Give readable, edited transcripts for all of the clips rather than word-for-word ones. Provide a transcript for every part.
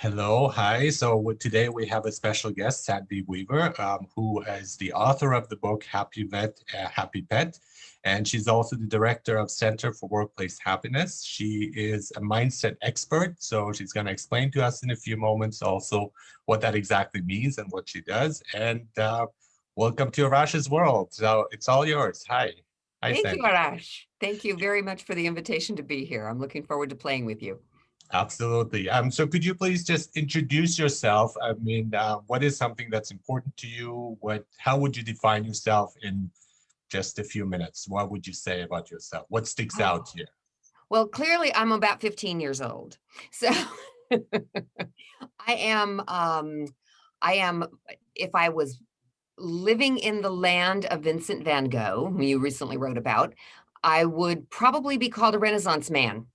Hello, hi. Today we have a special guest, Sandy Weaver, who is the author of the book Happy Vet, Happy Pet, and she's also the director of Center for Workplace Happiness. She is a mindset expert, so she's going to explain to us in a few moments also what that exactly means and what she does. And welcome to Arash's world. So it's all yours. Hi. Hi, Thank you, Sandy. Arash. Thank you very much for the invitation to be here. I'm looking forward to playing with you. Absolutely. So could you please just introduce yourself? I mean, what is something that's important to you? How would you define yourself in just a few minutes? What would you say about yourself? What sticks out Oh, here? well, clearly I'm about 15 years old. So I am, um, I am, if I was living in the land of Vincent van Gogh, who you recently wrote about, I would probably be called a Renaissance man.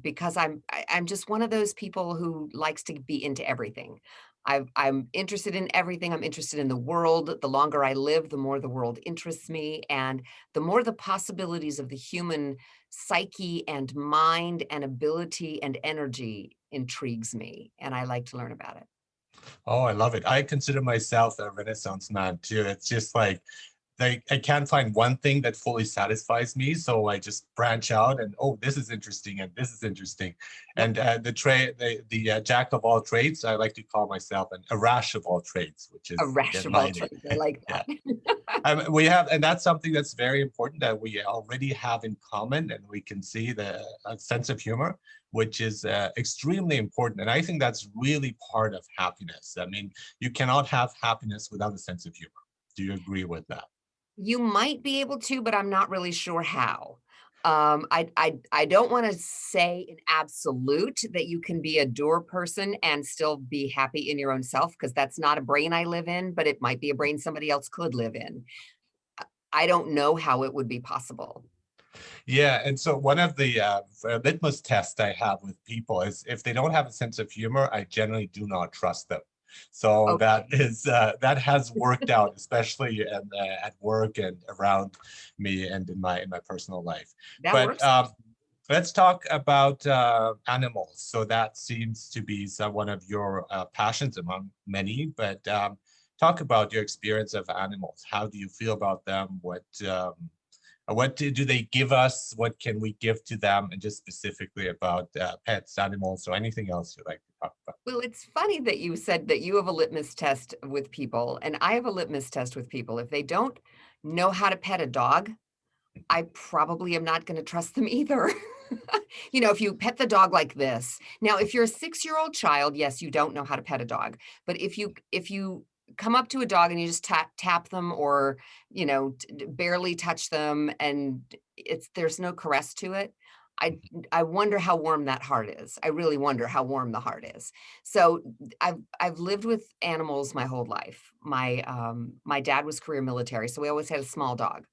Because I'm just one of those people who likes to be into everything. I'm interested in everything. I'm interested in the world. The longer I live, the more the world interests me, and the more the possibilities of the human psyche and mind and ability and energy intrigues me, and I like to learn about it. Oh, I love it. I consider myself a Renaissance man too. It's just like I can't find one thing that fully satisfies me, so I just branch out and oh, this is interesting and this is interesting. Yep, And the jack of all trades, I like to call myself a rash of all trades, which a is rash again of all lighting. trades. I like Yeah. that. We have, and that's something that's very important that we already have in common, and we can see the sense of humor, which is extremely important. And I think that's really part of happiness. I mean, you cannot have happiness without a sense of humor. Do you agree with that? You might be able to, but I'm not really sure how. I don't want to say an absolute that you can be a doer person and still be happy in your own self, because that's not a brain I live in, but it might be a brain somebody else could live in. I don't know how it would be possible. Yeah, and so one of the litmus tests I have with people is if they don't have a sense of humor, I generally do not trust them. So Okay, that has worked out, especially at work and around me and in my personal life. that But works. let's talk about animals. So that seems to be one of your passions among many. But talk about your experience of animals. How do you feel about them? What do they give us? What can we give to them? And just specifically about pets, animals, or anything else you'd like to talk about. Well, it's funny that you said that you have a litmus test with people, and I have a litmus test with people. If they don't know how to pet a dog, I probably am not going to trust them either. If you pet the dog like this. Now, if you're a 6-year-old child, yes, you don't know how to pet a dog. But if you come up to a dog and you just tap them, or barely touch them, and there's no caress to it, I I wonder how warm that heart is. I really wonder how warm the heart is. So I've lived with animals my whole life. My dad was career military, so we always had a small dog,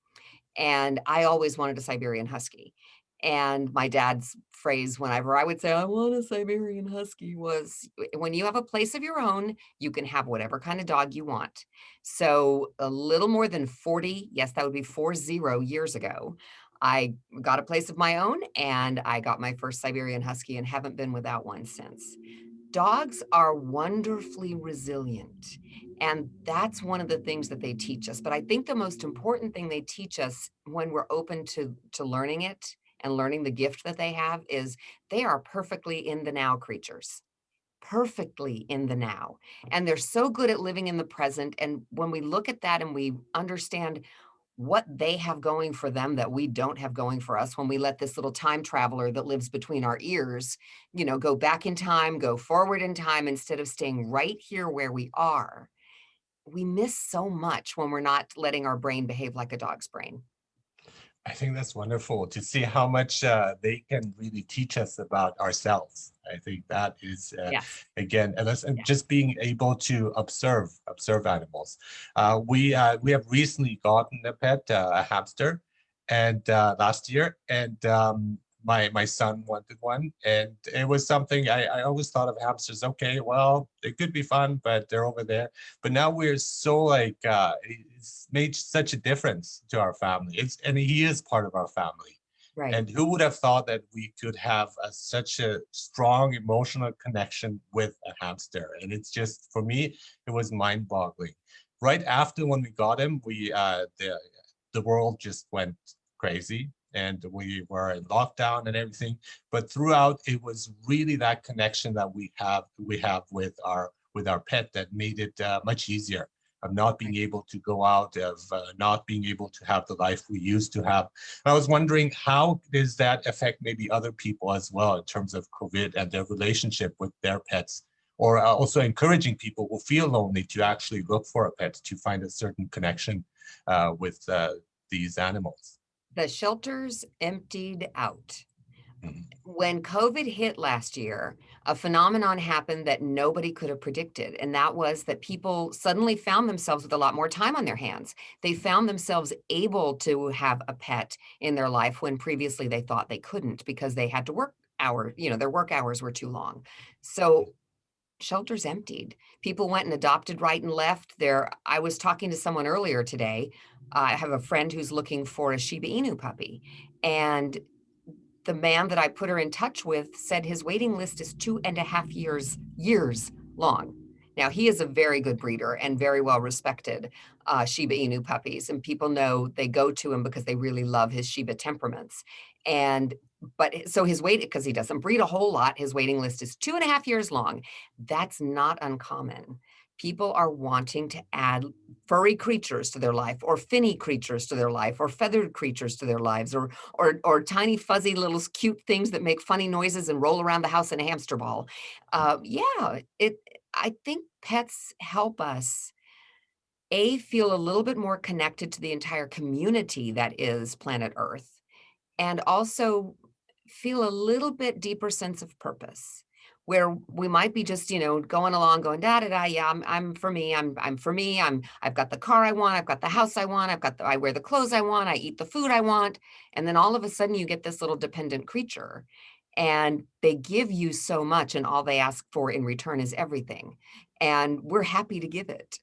and I always wanted a Siberian Husky. And my dad's phrase whenever I would say, "I want a Siberian Husky," was, "When you have a place of your own, you can have whatever kind of dog you want." So a little more than 40, yes, that would be 40 years ago, I got a place of my own and I got my first Siberian Husky and haven't been without one since. Dogs are wonderfully resilient. And that's one of the things that they teach us. But I think the most important thing they teach us when we're open to learning it and learning the gift that they have is they are perfectly in the now creatures. Perfectly in the now. And they're so good at living in the present. And when we look at that and we understand what they have going for them that we don't have going for us, when we let this little time traveler that lives between our ears, go back in time, go forward in time instead of staying right here where we are, we miss so much when we're not letting our brain behave like a dog's brain. I think that's wonderful to see how much they can really teach us about ourselves. I think that is Yes. again, and Yeah. just being able to observe animals. We have recently gotten a pet, a hamster, and last year, and my son wanted one, and it was something I always thought of hamsters. Okay, well, they could be fun, but they're over there. But now we're so it's made such a difference to our family. And he is part of our family. Right. And who would have thought that we could have such a strong emotional connection with a hamster? And it's just, for me, it was mind-boggling. Right after when we got him, the world just went crazy and we were in lockdown and everything. But throughout, it was really that connection that we have with our pet that made it much easier, of not being Right. able to go out, of not being able to have the life we used to have. I was wondering, how does that affect maybe other people as well in terms of COVID and their relationship with their pets? Or also encouraging people who feel lonely to actually look for a pet to find a certain connection with these animals. The shelters emptied out. Mhm. When COVID hit last year, a phenomenon happened that nobody could have predicted, and that was that people suddenly found themselves with a lot more time on their hands. They found themselves able to have a pet in their life when previously they thought they couldn't because they had to work their work hours were too long. So shelters emptied. People went and adopted right and left. There, I was talking to someone earlier today. I have a friend who's looking for a Shiba Inu puppy, and the man that I put her in touch with said his waiting list is 2.5 years long. Now, he is a very good breeder and very well respected Shiba Inu puppies, and people know they go to him because they really love his Shiba temperaments. And but so his wait, because he doesn't breed a whole lot, his waiting list is 2.5 years long. That's not uncommon. People are wanting to add furry creatures to their life, or finny creatures to their life, or feathered creatures to their lives, or tiny fuzzy little cute things that make funny noises and roll around the house in a hamster ball. Yeah, it. I think pets help us feel a little bit more connected to the entire community that is planet Earth, and also feel a little bit deeper sense of purpose, where we might be just, going along, going da da da. Yeah, I'm for me. I'm for me. I've got the car I want. I've got the house I want. I wear the clothes I want. I eat the food I want. And then all of a sudden, you get this little dependent creature, and they give you so much, and all they ask for in return is everything. And we're happy to give it.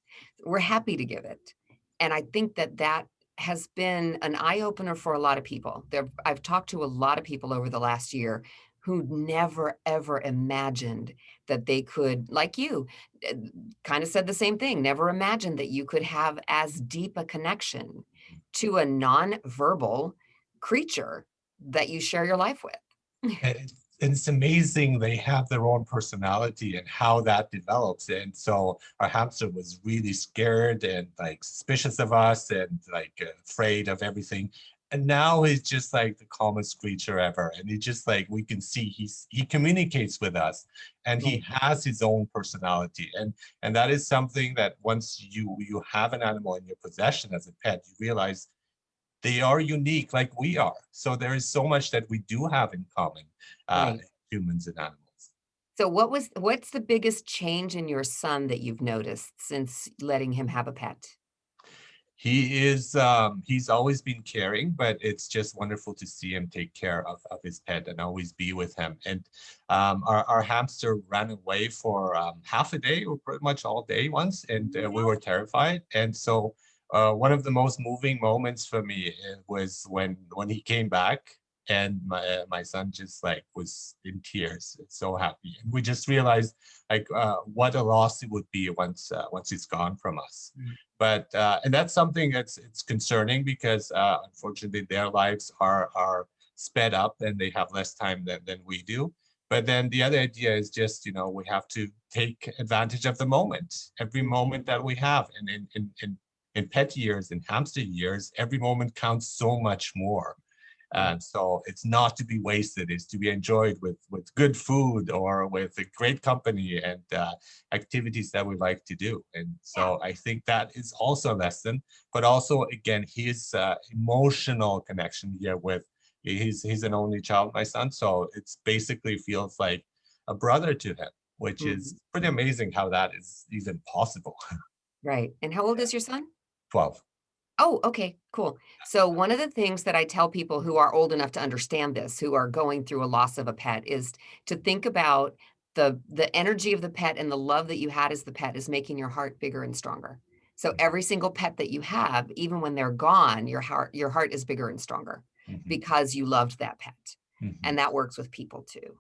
We're happy to give it. And I think that has been an eye opener for a lot of people. I've talked to a lot of people over the last year who never ever imagined that they could, like you, kind of said the same thing, never imagined that you could have as deep a connection to a non-verbal creature that you share your life with. And it's amazing they have their own personality and how that develops. And so our hamster was really scared and like suspicious of us and like afraid of everything. And now he's just like the calmest creature ever. And he just like, we can see he communicates with us and he Right, has his own personality. And that is something that once you have an animal in your possession as a pet, you realize they are unique like we are. So there is so much that we do have in common, uh, right. humans and animals. So what's the biggest change in your son that you've noticed since letting him have a pet? He's always been caring, but it's just wonderful to see him take care of his pet and always be with him. And our hamster ran away for half a day or pretty much all day once, and we were terrified. And so one of the most moving moments for me was when he came back and my son just like was in tears, so happy. And we just realized like what a loss it would be once he's gone from us. Mm. But and that's something that's it's concerning because unfortunately their lives are sped up and they have less time than we do. But then the other idea is just, we have to take advantage of the moment, every moment that we have. And in pet years, in hamster years, every moment counts so much more. Right. And so it's not to be wasted, it's to be enjoyed with good food or with a great company and activities that we like to do. And Yeah. so I think that is also a lesson, but also again, his emotional connection here with, he's an only child, my son. So it's basically feels like a brother to him, which Mhm. is pretty amazing how that is even possible. Right. And how old is your son? 12. Oh, okay, cool. So one of the things that I tell people who are old enough to understand this, who are going through a loss of a pet, is to think about the energy of the pet and the love that you had as the pet is making your heart bigger and stronger. So every single pet that you have, even when they're gone, your heart is bigger and stronger. Mhm. because you loved that pet. Mhm. And that works with people too,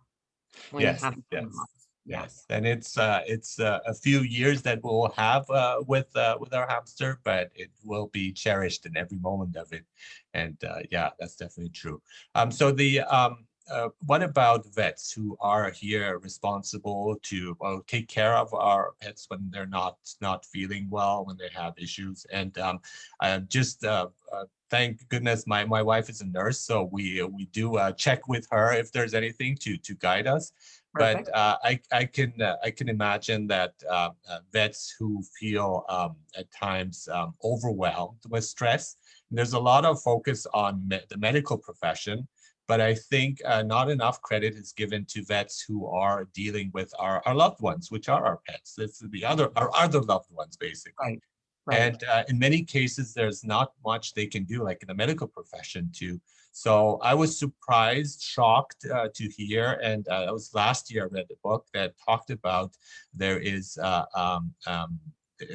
when you Yes, have yes, animals. Yeah, yes. And it's a few years that we'll have with our hamster, but it will be cherished in every moment of it. And yeah, that's definitely true. So the what about vets who are here responsible to take care of our pets when they're not feeling well, when they have issues? And just thank goodness my wife is a nurse, so we do check with her if there's anything to guide us. But perfect. I can imagine that vets who feel at times overwhelmed with stress. There's a lot of focus on the medical profession, but I think not enough credit is given to vets who are dealing with our loved ones, which are our pets. This is the other our other loved ones, basically. Right, right. And in many cases, there's not much they can do, like in the medical profession, too. So I was surprised, shocked to hear, and it was last year I read a book that talked about there is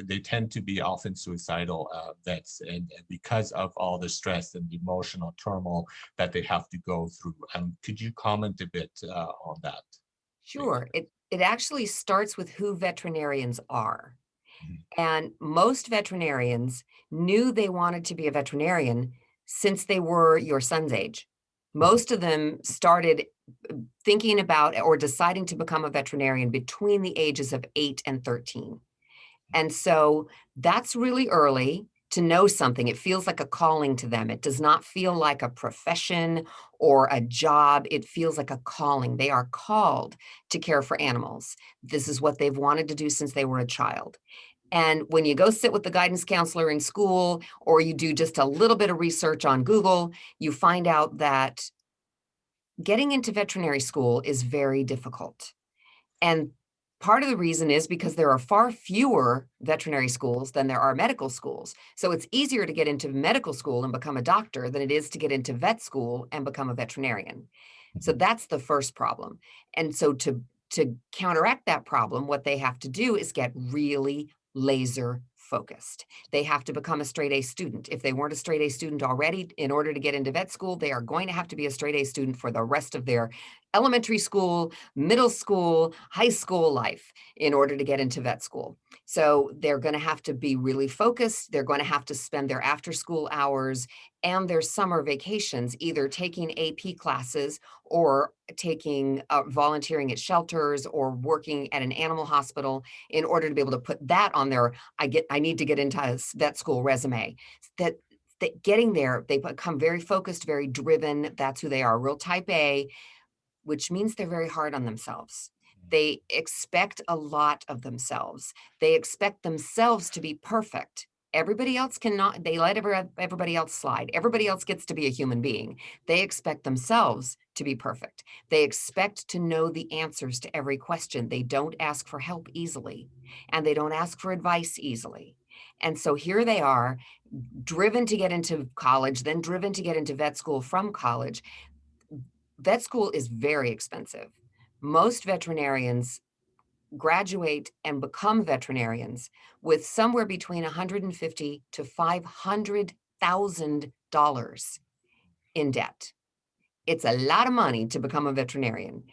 they tend to be often suicidal vets, and because of all the stress and the emotional turmoil that they have to go through. Could you comment a bit on that, please? Sure. It actually starts with who veterinarians are. Mhm. And most veterinarians knew they wanted to be a veterinarian since they were your son's age. Mhm. Most of them started thinking about or deciding to become a veterinarian between the ages of 8 and 13. And so that's really early to know something. It feels like a calling to them. It does not feel like a profession or a job. It feels like a calling. They are called to care for animals. This is what they've wanted to do since they were a child. And when you go sit with the guidance counselor in school, or you do just a little bit of research on Google, you find out that getting into veterinary school is very difficult. And part of the reason is because there are far fewer veterinary schools than there are medical schools. So it's easier to get into medical school and become a doctor than it is to get into vet school and become a veterinarian. So Mhm. that's the first problem. And so to counteract that problem, what they have to do is get really laser focused. They have to become a straight A student. If they weren't a straight A student already, in order to get into vet school, they are going to have to be a straight A student for the rest of their elementary school, middle school, high school life in order to get into vet school. So they're going to have to be really focused. They're going to have to spend their after school hours and their summer vacations either taking AP classes or taking volunteering at shelters or working at an animal hospital in order to be able to put that on their I need to get into vet school resume. That getting there, they become very focused, very driven. That's who they are, real type A, which means they're very hard on themselves. They expect a lot of themselves. They expect themselves to be perfect. Everybody else cannot, they let everybody else slide. Everybody else gets to be a human being. They expect themselves to be perfect. They expect to know the answers to every question. They don't ask for help easily, and they don't ask for advice easily. And so here they are, driven to get into college, then driven to get into vet school from college. Vet school is very expensive. Most veterinarians graduate and become veterinarians with somewhere between 150 to $500,000 in debt. It's a lot of money to become a veterinarian.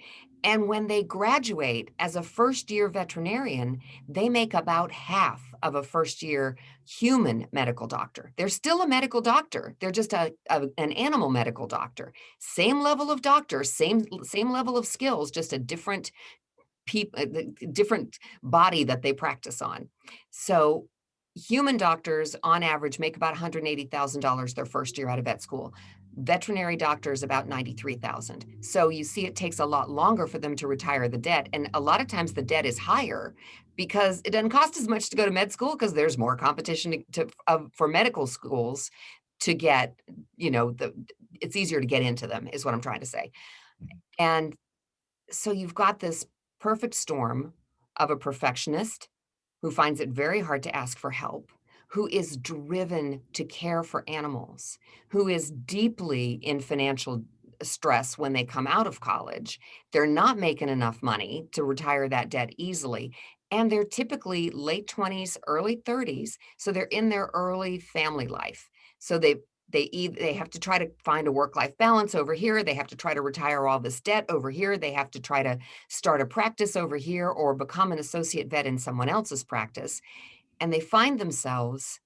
And when they graduate as a first year veterinarian, they make about half of a first year human medical doctor. They're still a medical doctor. They're just an animal medical doctor. Same level of doctor, same level of skills, just a different different body that they practice on. So human doctors on average make about $180,000 their first year out of vet school. Veterinary doctors about 93,000. So you see it takes a lot longer for them to retire the debt, and a lot of times the debt is higher because it doesn't cost as much to go to med school because there's more competition for medical schools to get, it's easier to get into them is what I'm trying to say. And so you've got this perfect storm of a perfectionist who finds it very hard to ask for help, who is driven to care for animals, who is deeply in financial stress when they come out of college. They're not making enough money to retire that debt easily. And they're typically late 20s, early 30s. So they're in their early family life. So They have to try to find a work-life balance over here. They have to try to retire all this debt over here. They have to try to start a practice over here or become an associate vet in someone else's practice. And they find themselves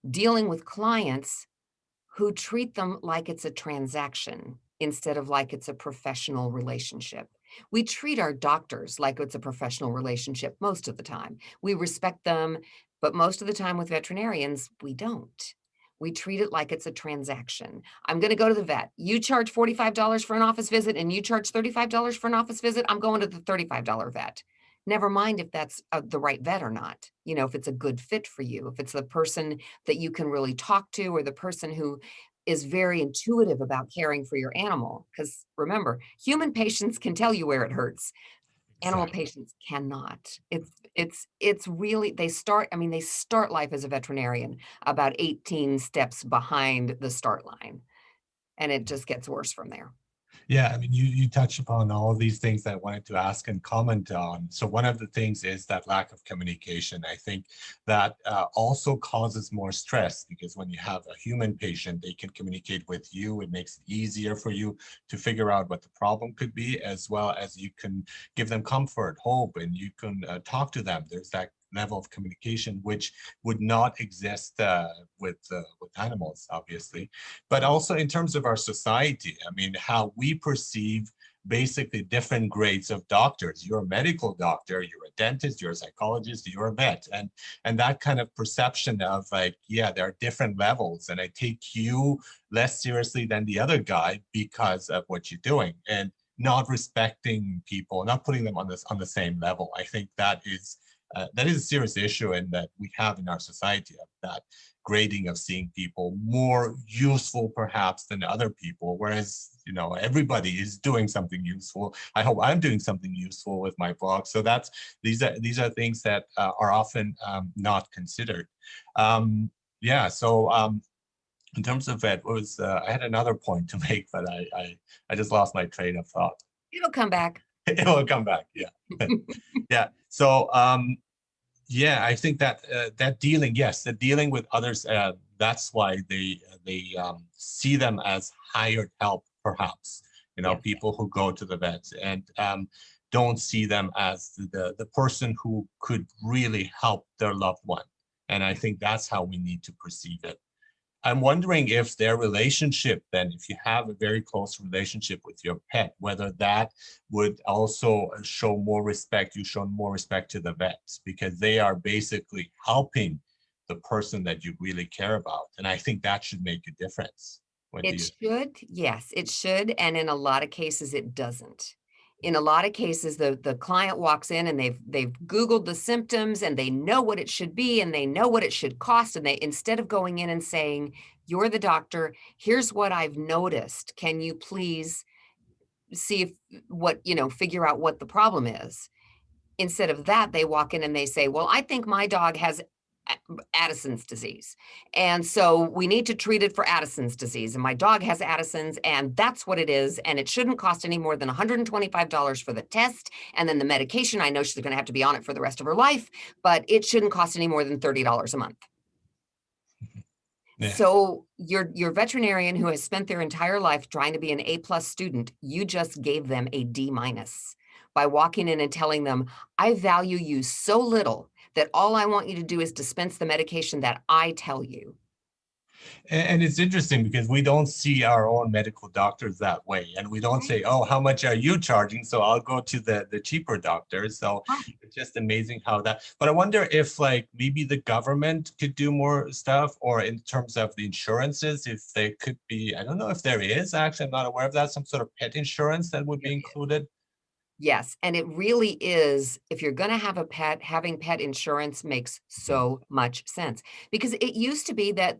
dealing with clients who treat them like it's a transaction instead of like it's a professional relationship. We treat our doctors like it's a professional relationship most of the time. We respect them, but most of the time with veterinarians, we don't. We treat it like it's a transaction. I'm going to go to the vet. You charge $45 for an office visit and you charge $35 for an office visit. I'm going to the $35 vet. Never mind if that's the right vet or not. You know, if it's a good fit for you, if it's the person that you can really talk to or the person who is very intuitive about caring for your animal. Because remember, human patients can tell you where it hurts. Animal Exactly. patients cannot. It's really they start life as a veterinarian about 18 steps behind the start line, and it just gets worse from there. Yeah, I mean, you touch upon all of these things that I wanted to ask and comment on. So one of the things is that lack of communication. I think that also causes more stress because when you have a human patient, they can communicate with you. It makes it easier for you to figure out what the problem could be, as well as you can give them comfort, hope, and you can talk to them. There's that level of communication which would not exist with animals, obviously, but also in terms of our society. I mean, how we perceive basically different grades of doctors. You're a medical doctor, you're a dentist, you're a psychologist, you're a vet. And that kind of perception of like, yeah, there are different levels and I take you less seriously than the other guy because of what you're doing. And not respecting people, not putting them on the same level. I think that is a serious issue and that we have in our society of that grading of seeing people more useful perhaps than other people, whereas everybody is doing something useful. I hope I'm doing something useful with my blog. So these are things that are often not considered. Yeah. So in terms of it was I had another point to make, but I just lost my train of thought. It'll come back. It will come back. Yeah. Yeah. So yeah, I think that that dealing, yes, the dealing with others, that's why they see them as hired help, perhaps. Yes. People who go to the vets and don't see them as the person who could really help their loved one. And I think that's how we need to perceive it. I'm wondering if their relationship, then, if you have a very close relationship with your pet, whether that would also show more respect. You show more respect to the vets because they are basically helping the person that you really care about. And I think that should make a difference. What do It you? should, yes, it should, and in a lot of cases, it doesn't. In a lot of cases, the client walks in and they've Googled the symptoms and they know what it should be and they know what it should cost, and they instead of going in and saying, "You're the doctor, here's what I've noticed. Can you please see if figure out what the problem is?" Instead of that, they walk in and they say, "Well, I think my dog has Addison's disease. And so we need to treat it for Addison's disease. And my dog has Addison's, and that's what it is. And it shouldn't cost any more than $125 for the test. And then the medication, I know she's going to have to be on it for the rest of her life, but it shouldn't cost any more than $30 a month." Yeah. So your veterinarian who has spent their entire life trying to be an A+ student, you just gave them a D- by walking in and telling them, "I value you so little that all I want you to do is dispense the medication that I tell you." And it's interesting because we don't see our own medical doctors that way. And we don't Right. say, oh, how much are you charging? So I'll go to the cheaper doctors. So Right. it's just amazing how that, but I wonder if like maybe the government could do more stuff or in terms of the insurances, if they could be, I don't know if there is actually, I'm not aware of that, some sort of pet insurance that would There be is. included. Yes, and it really is, if you're gonna have a pet, having pet insurance makes Mhm. so much sense, because it used to be that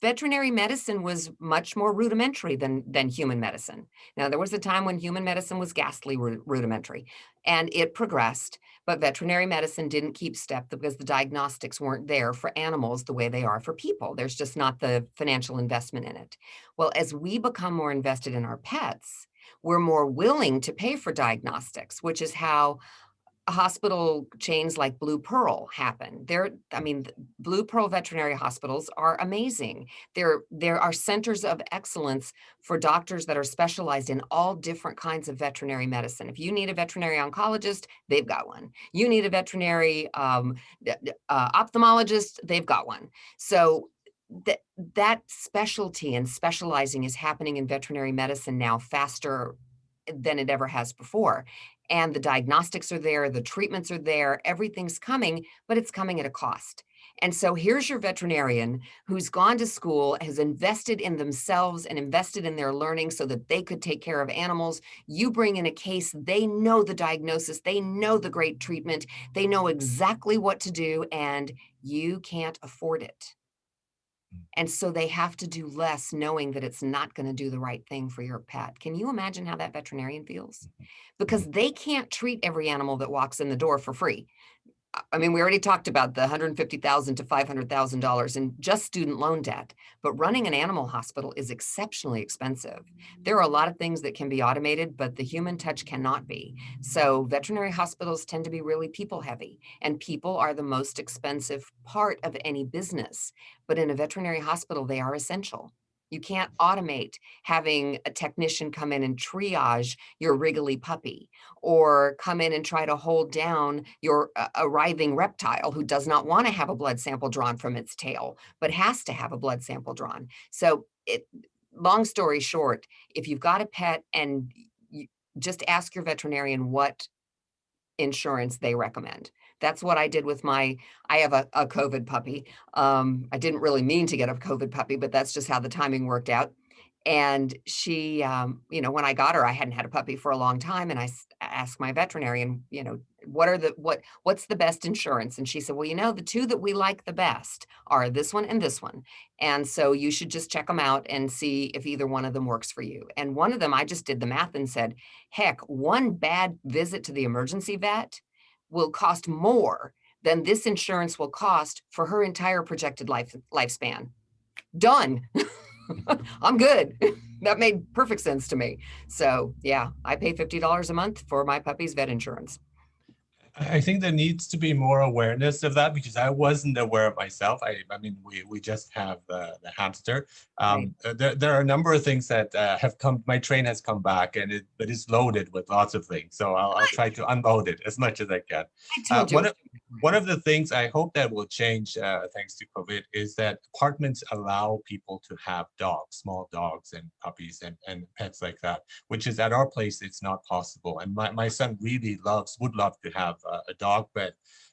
veterinary medicine was much more rudimentary than human medicine. Now, there was a time when human medicine was ghastly rudimentary, and it progressed, but veterinary medicine didn't keep step because the diagnostics weren't there for animals the way they are for people. There's just not the financial investment in it. Well, as we become more invested in our pets, we're more willing to pay for diagnostics, which is how hospital chains like Blue Pearl happen. I mean, Blue Pearl veterinary hospitals are amazing. There are centers of excellence for doctors that are specialized in all different kinds of veterinary medicine. If you need a veterinary oncologist, they've got one. You need a veterinary ophthalmologist, they've got one. So that specialty and specializing is happening in veterinary medicine now faster than it ever has before. And the diagnostics are there, the treatments are there, everything's coming, but it's coming at a cost. And so here's your veterinarian who's gone to school, has invested in themselves and invested in their learning so that they could take care of animals. You bring in a case, they know the diagnosis, they know the great treatment, they know exactly what to do, and you can't afford it. And so they have to do less knowing that it's not going to do the right thing for your pet. Can you imagine how that veterinarian feels? Because they can't treat every animal that walks in the door for free. I mean, we already talked about the $150,000 to $500,000 in just student loan debt, but running an animal hospital is exceptionally expensive. There are a lot of things that can be automated, but the human touch cannot be. So veterinary hospitals tend to be really people heavy, and people are the most expensive part of any business. But in a veterinary hospital, they are essential. You can't automate having a technician come in and triage your wriggly puppy, or come in and try to hold down your a writhing reptile who does not want to have a blood sample drawn from its tail, but has to have a blood sample drawn. So long story short, if you've got a pet, and you just ask your veterinarian what insurance they recommend. That's what I did with I have a COVID puppy. I didn't really mean to get a COVID puppy, but that's just how the timing worked out. And she, when I got her, I hadn't had a puppy for a long time. And I asked my veterinarian, what's the best insurance? And she said, well, the two that we like the best are this one and this one. And so you should just check them out and see if either one of them works for you. And one of them, I just did the math and said, heck, one bad visit to the emergency vet will cost more than this insurance will cost for her entire projected lifespan. Done. I'm good. That made perfect sense to me. So yeah, I pay $50 a month for my puppy's vet insurance. I think there needs to be more awareness of that because I wasn't aware of myself. I mean, we just have the hamster. Right. There are a number of things that have come. My train has come back, and it is loaded with lots of things. So I'll try to unload it as much as I can. I told you. One of the things I hope that will change thanks to COVID is that apartments allow people to have dogs, small dogs and puppies and pets like that, which is at our place, it's not possible. And my son really would love to have a dog, but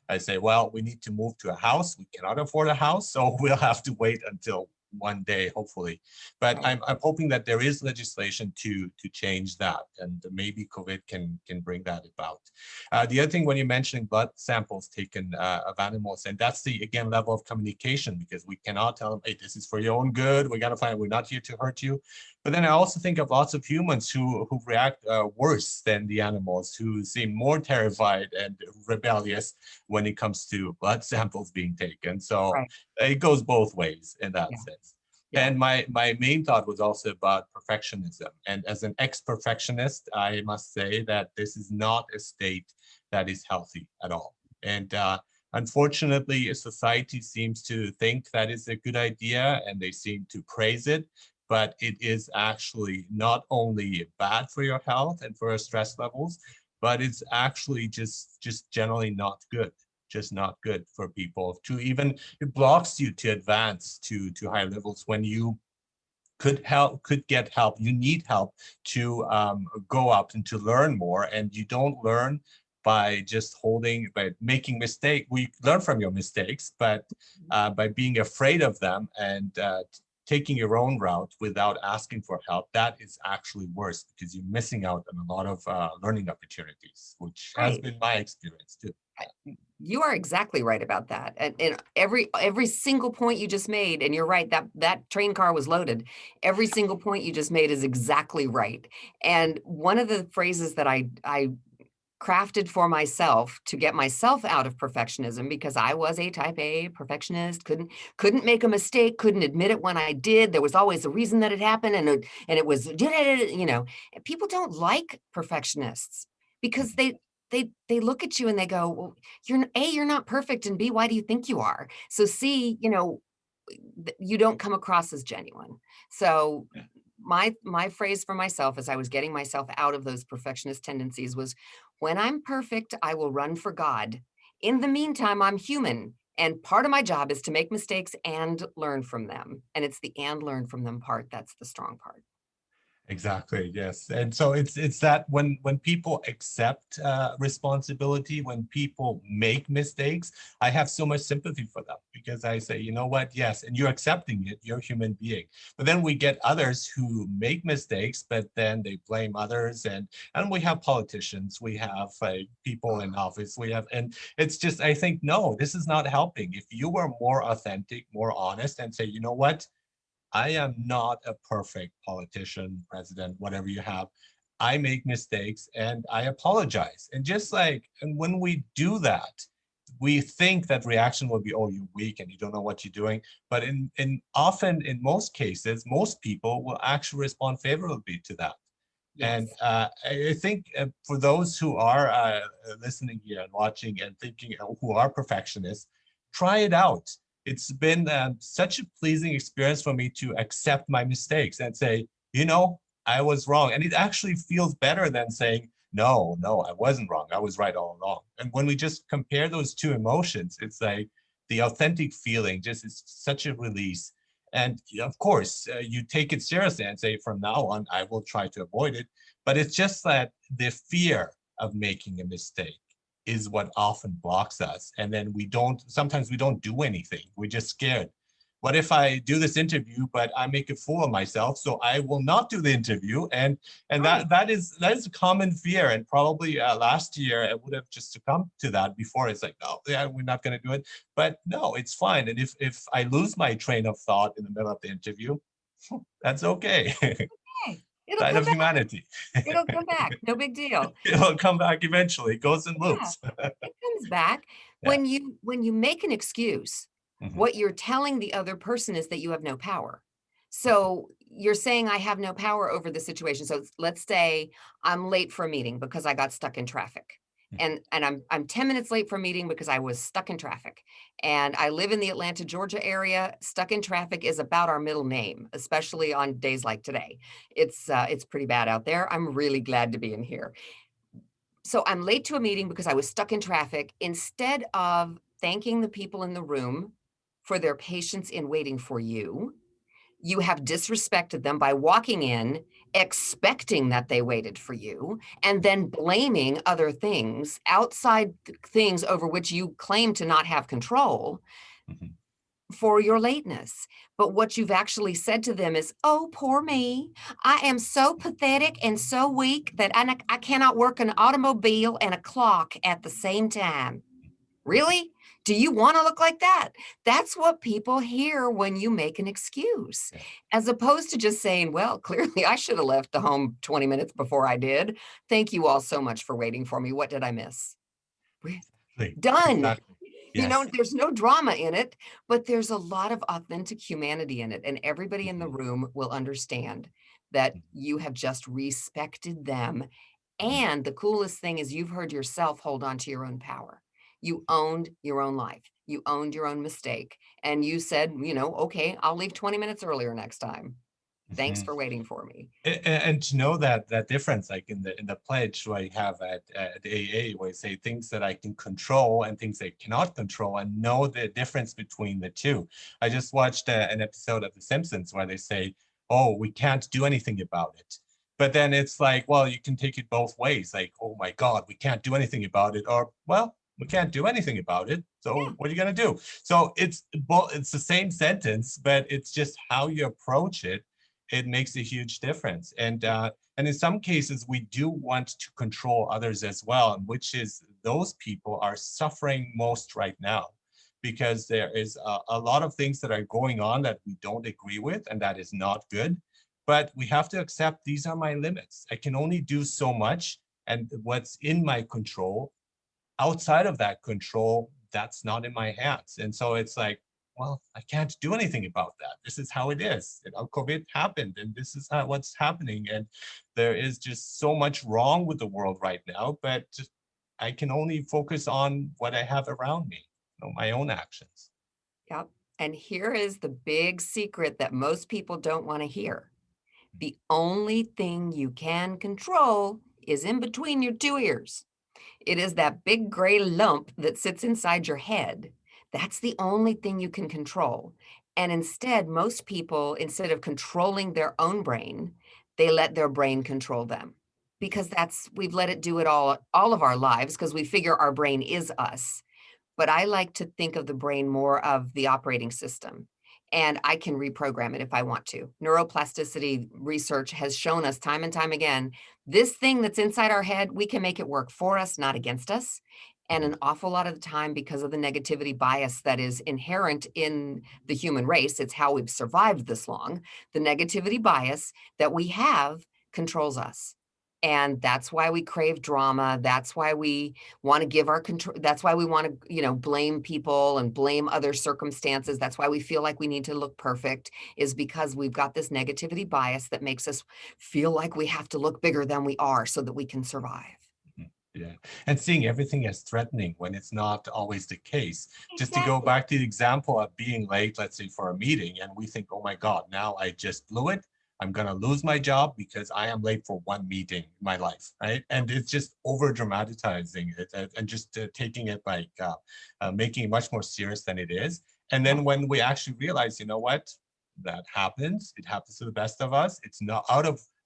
I say, well, we need to move to a house. We cannot afford a house, so we'll have to wait until one day, hopefully. But I'm hoping that there is legislation to change that, and maybe COVID can bring that about. The other thing, when you're mentioning blood samples taken of animals, and that's the again level of communication, because we cannot tell them, hey, this is for your own good. We got to find. We're not here to hurt you. But then I also think of lots of humans who react worse than the animals, who seem more terrified and rebellious when it comes to blood samples being taken. So Right. it goes both ways in that Yeah. sense. Yeah. And my main thought was also about perfectionism. And as an ex-perfectionist, I must say that this is not a state that is healthy at all. And unfortunately, society seems to think that is a good idea, and they seem to praise it. But it is actually not only bad for your health and for your stress levels, but it's actually just generally not good. Just not good for people to even, it blocks you to advance to higher levels when you could get help. You need help to go up and to learn more, and you don't learn by making mistakes. We learn from your mistakes, but by being afraid of them and taking your own route without asking for help, that is actually worse because you're missing out on a lot of learning opportunities, which has Right. been my experience too. You are exactly right about that. And every single point you just made, and you're right, that train car was loaded. Every single point you just made is exactly right. And one of the phrases that I crafted for myself to get myself out of perfectionism, because I was a type A perfectionist, couldn't make a mistake, couldn't admit it when I did. There was always a reason that it happened, and it was, people don't like perfectionists because they look at you and they go, well, you're not perfect, and B, why do you think you are? So C, you don't come across as genuine. So Yeah. my phrase for myself as I was getting myself out of those perfectionist tendencies was, when I'm perfect, I will run for God. In the meantime, I'm human. And part of my job is to make mistakes and learn from them. And it's the and learn from them part that's the strong part. Exactly, yes. And so it's that when people accept responsibility, when people make mistakes, I have so much sympathy for them because I say, you know what, yes, and you're accepting it, you're a human being. But then we get others who make mistakes, but then they blame others, and we have politicians, we have people in office, we have, and it's just, I think, no, this is not helping. If you were more authentic, more honest, and say, you know what, I am not a perfect politician, president, whatever you have. I make mistakes and I apologize. And just like, and when we do that, we think that reaction will be, oh, you're weak and you don't know what you're doing. But in often in most cases, most people will actually respond favorably to that. And Yes. I think for those who are listening here and watching and thinking, who are perfectionists, try it out. It's been such a pleasing experience for me to accept my mistakes and say, I was wrong. And it actually feels better than saying, no, no, I wasn't wrong. I was right all along. And when we just compare those two emotions, it's like the authentic feeling just is such a release. And of course, you take it seriously and say, from now on, I will try to avoid it. But it's just that the fear of making a mistake is what often blocks us. And then sometimes we don't do anything. We're just scared. What if I do this interview, but I make a fool of myself? So I will not do the interview. And Right. that is a common fear. And probably last year I would have just succumbed to that before. It's like, no, yeah, we're not going to do it. But no, it's fine. And if I lose my train of thought in the middle of the interview, that's okay. Hey, it'll Sign come of back. humanity. It'll come back. No big deal. It'll come back eventually. It goes in Yeah, loops. it comes back. Yeah. When you make an excuse, Mhm. what you're telling the other person is that you have no power. So you're saying I have no power over the situation. So let's say I'm late for a meeting because I got stuck in traffic. And I'm 10 minutes late for a meeting because I was stuck in traffic. And I live in the Atlanta, Georgia area. Stuck in traffic is about our middle name, especially on days like today. It's pretty bad out there. I'm really glad to be in here. So I'm late to a meeting because I was stuck in traffic. Instead of thanking the people in the room for their patience in waiting for you, you have disrespected them by walking in, expecting that they waited for you, and then blaming other things, outside things over which you claim to not have control Mhm. for your lateness. But what you've actually said to them is, oh, poor me. I am so pathetic and so weak that I cannot work an automobile and a clock at the same time. Really? Do you want to look like that? That's what people hear when you make an excuse, Yeah. as opposed to just saying, well, clearly I should have left the home 20 minutes before I did. Thank you all so much for waiting for me. What did I miss? Exactly. Done. Exactly. Yes. There's no drama in it, but there's a lot of authentic humanity in it. And everybody in the Mhm. room will understand that Mhm. you have just respected them. Mhm. And the coolest thing is you've heard yourself hold on to your own power. You owned your own life. You owned your own mistake. And you said, okay, I'll leave 20 minutes earlier next time. Thanks Mhm. for waiting for me. And to know that difference, like in the pledge where you have at AA, where you say things that I can control and things I cannot control, and know the difference between the two. I just watched an episode of The Simpsons where they say, "Oh, we can't do anything about it," but then it's like, well, you can take it both ways. Like, oh my God, we can't do anything about it, or well, we can't do anything about it. So Yeah. what are you gonna do? So it's the same sentence, but it's just how you approach it. It makes a huge difference. And in some cases, we do want to control others as well, which is those people are suffering most right now because there is a lot of things that are going on that we don't agree with, and that is not good. But we have to accept these are my limits. I can only do so much, and what's in my control, outside of that control, that's not in my hands. And so it's like, well, I can't do anything about that. This is how it is. COVID happened, and this is what's happening. And there is just so much wrong with the world right now. But I can only focus on what I have around me, my own actions. Yep. And here is the big secret that most people don't want to hear. The only thing you can control is in between your two ears. It is that big gray lump that sits inside your head. That's the only thing you can control. And instead, most people, instead of controlling their own brain, they let their brain control them because we've let it do it all of our lives because we figure our brain is us. But I like to think of the brain more of the operating system. And I can reprogram it if I want to. Neuroplasticity research has shown us time and time again, this thing that's inside our head, we can make it work for us, not against us. And Mhm. an awful lot of the time, because of the negativity bias that is inherent in the human race, it's how we've survived this long. The negativity bias that we have controls us. And that's why we crave drama. That's why we want to give our control. That's why we want to, blame people and blame other circumstances. That's why we feel like we need to look perfect, is because we've got this negativity bias that makes us feel like we have to look bigger than we are so that we can survive. Yeah. And seeing everything as threatening when it's not always the case. Just to go Exactly. back to the example of being late, let's say for a meeting, and we think, oh my God, now I just blew it. I'm going to lose my job because I am late for one meeting in my life, right? And it's just over dramatizing it and just taking it like making it much more serious than it is. And Yep. then when we actually realize, you know what, that happens, it happens to the best of us. It's not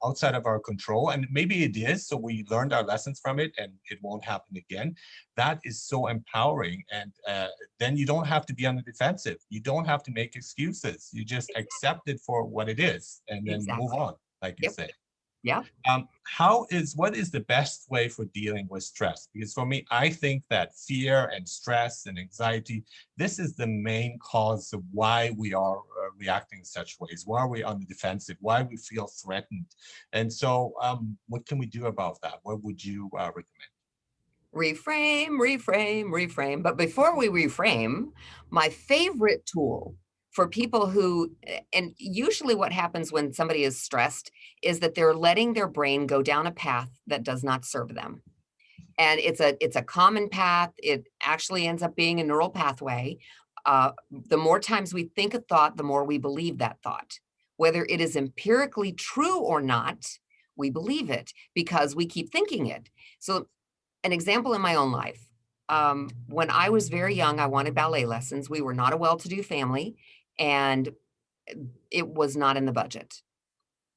outside of our control, and maybe it is, so we learned our lessons from it and it won't happen again. That is so empowering. And then you don't have to be on the defensive, you don't have to make excuses, you just accept it for what it is and then move Exactly. on, like you Yep. say. Yep. What is the best way for dealing with stress? Because for me, I think that fear and stress and anxiety, this is the main cause of why we are reacting in such ways, why we're on the defensive, why we feel threatened. And so what can we do about that? What would you recommend? Reframe, reframe, reframe. But before we reframe, my favorite tool for people and usually what happens when somebody is stressed is that they're letting their brain go down a path that does not serve them. And it's a common path. It actually ends up being a neural pathway. The more times we think a thought, the more we believe that thought. Whether it is empirically true or not, we believe it because we keep thinking it. So an example in my own life. When I was very young, I wanted ballet lessons. We were not a well-to-do family, and it was not in the budget.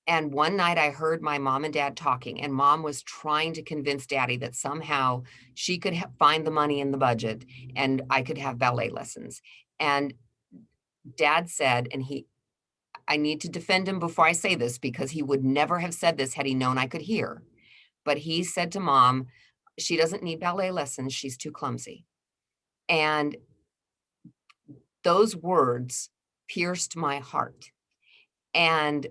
And one night I heard my mom and dad talking, and mom was trying to convince daddy that somehow she could find the money in the budget and I could have ballet lessons. And dad said, I need to defend him before I say this because he would never have said this had he known I could hear. But he said to mom, she doesn't need ballet lessons. She's too clumsy. And those words pierced my heart. And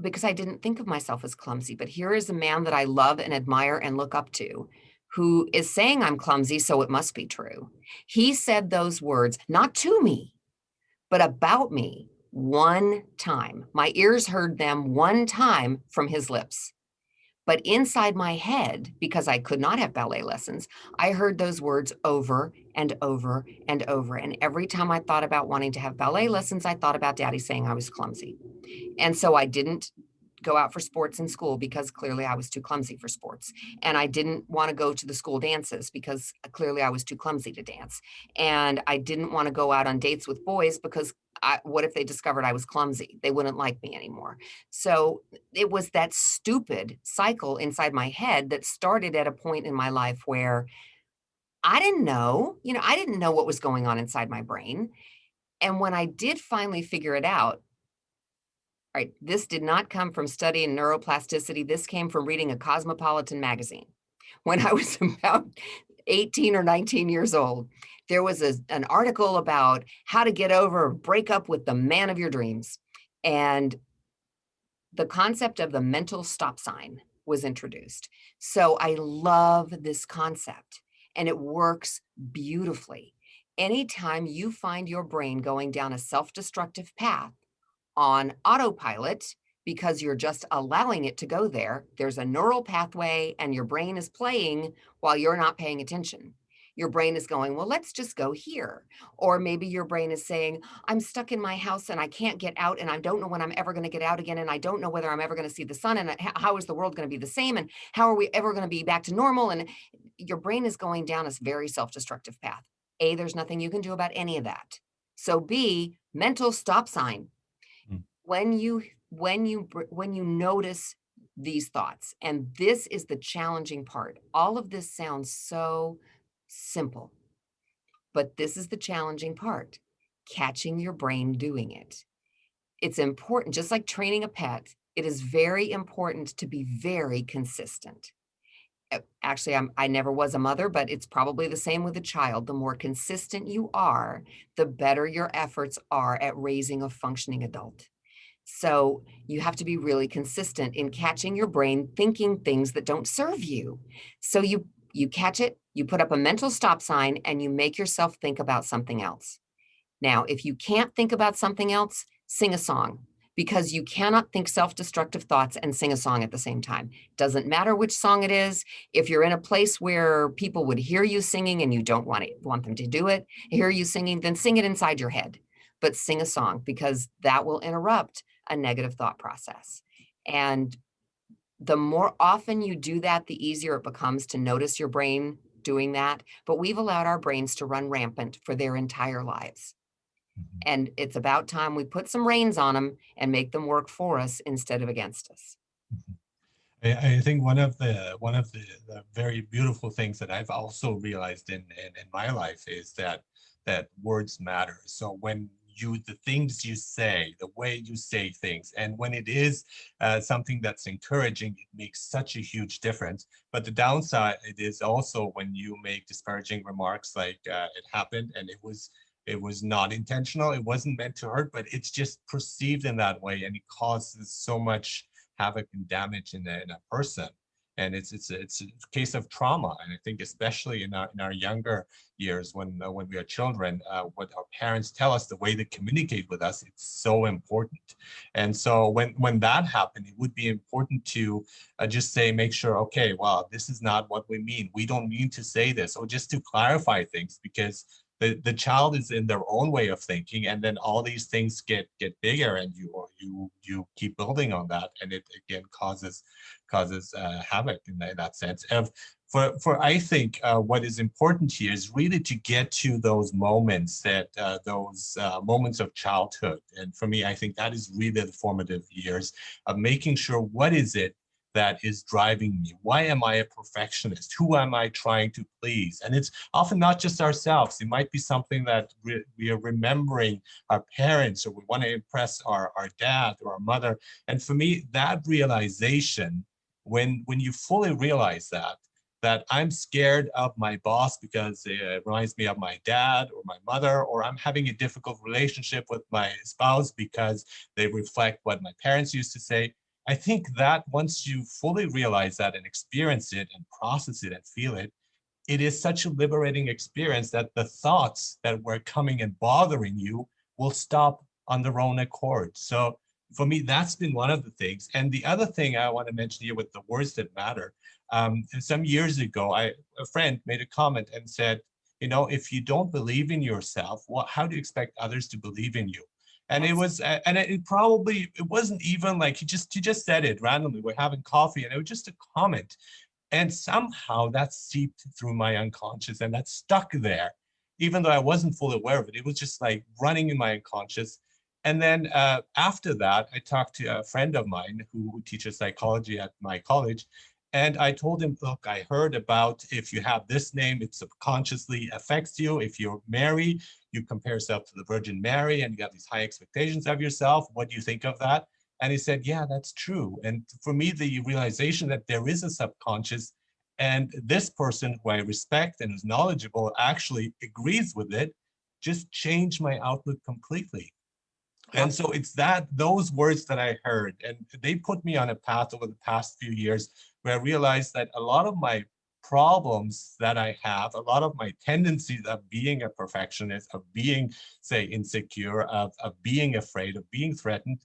because I didn't think of myself as clumsy, but here is a man that I love and admire and look up to who is saying I'm clumsy, so it must be true. He said those words, not to me, but about me one time. My ears heard them one time from his lips. But inside my head, because I could not have ballet lessons, I heard those words over and over and over. And every time I thought about wanting to have ballet lessons, I thought about daddy saying I was clumsy. And so I didn't go out for sports in school because clearly I was too clumsy for sports. And I didn't want to go to the school dances because clearly I was too clumsy to dance. And I didn't want to go out on dates with boys because what if they discovered I was clumsy? They wouldn't like me anymore. So it was that stupid cycle inside my head that started at a point in my life where I didn't know what was going on inside my brain. And when I did finally figure it out, right, this did not come from studying neuroplasticity. This came from reading a Cosmopolitan magazine. When I was about 18 or 19 years old, there was an article about how to get over or break up with the man of your dreams. And the concept of the mental stop sign was introduced. So I love this concept and it works beautifully. Anytime you find your brain going down a self destructive path, on autopilot because you're just allowing it to go there. There's a neural pathway and your brain is playing while you're not paying attention. Your brain is going, well, let's just go here. Or maybe your brain is saying, I'm stuck in my house and I can't get out and I don't know when I'm ever going to get out again. And I don't know whether I'm ever going to see the sun and how is the world going to be the same and how are we ever going to be back to normal? And your brain is going down a very self-destructive path. A, there's nothing you can do about any of that. So B, mental stop sign. Mm. When you notice these thoughts, and this is the challenging part. All of this sounds so simple, but this is the challenging part, catching your brain doing it. It's important, just like training a pet, it is very important to be very consistent. Actually, I never was a mother, but it's probably the same with a child. The more consistent you are, the better your efforts are at raising a functioning adult. So you have to be really consistent in catching your brain thinking things that don't serve you. So you catch it, you put up a mental stop sign, and you make yourself think about something else. Now, if you can't think about something else, sing a song, because you cannot think self-destructive thoughts and sing a song at the same time. Doesn't matter which song it is. If you're in a place where people would hear you singing and you don't want them to do it, hear you singing, then sing it inside your head. But sing a song, because that will interrupt a negative thought process. And the more often you do that, the easier it becomes to notice your brain doing that. But we've allowed our brains to run rampant for their entire lives. Mhm. And it's about time we put some reins on them and make them work for us instead of against us. Mhm. I think one of the very beautiful things that I've also realized in my life is that words matter. So when the things you say, the way you say things, and when it is something that's encouraging, it makes such a huge difference. But the downside, it is also when you make disparaging remarks like it happened and it was not intentional, it wasn't meant to hurt, but it's just perceived in that way, and it causes so much havoc and damage in a person. And it's a case of trauma. And I think especially in our younger years when we are children, what our parents tell us, the way they communicate with us, it's so important. And so when that happened, it would be important to just say, make sure, okay, well, this is not what we mean. We don't mean to say this, or just to clarify things, because the child is in their own way of thinking, and then all these things get bigger, and you keep building on that, and it again causes havoc in that sense. For I think what is important here is really to get to those moments, those moments of childhood. And for me, I think that is really the formative years of making sure, what is it that is driving me? Why am I a perfectionist? Who am I trying to please? And it's often not just ourselves. It might be something that we are remembering our parents, or we want to impress our dad or our mother. And for me, that realization, when you fully realize that I'm scared of my boss because it reminds me of my dad or my mother, or I'm having a difficult relationship with my spouse because they reflect what my parents used to say. I think that once you fully realize that and experience it and process it and feel it, it is such a liberating experience that the thoughts that were coming and bothering you will stop on their own accord. So for me, that's been one of the things. And the other thing I want to mention here with the words that matter, some years ago, a friend made a comment and said, if you don't believe in yourself, how do you expect others to believe in you? And it That's was, and it wasn't even like he just said it randomly. We're having coffee, and it was just a comment, and somehow that seeped through my unconscious, and that stuck there, even though I wasn't fully aware of it. It was just like running in my unconscious. And then after that, I talked to a friend of mine who teaches psychology at my college. And I told him, look, I heard about, if you have this name, it subconsciously affects you. If you're Mary, you compare yourself to the Virgin Mary and you have these high expectations of yourself. What do you think of that? And he said, yeah, that's true. And for me, the realization that there is a subconscious, and this person who I respect and is knowledgeable actually agrees with it, just changed my outlook completely. And yep. so it's those words that I heard, and they put me on a path over the past few years where I realized that a lot of my problems that I have, a lot of my tendencies of being a perfectionist, of being, say, insecure, of being afraid, of being threatened,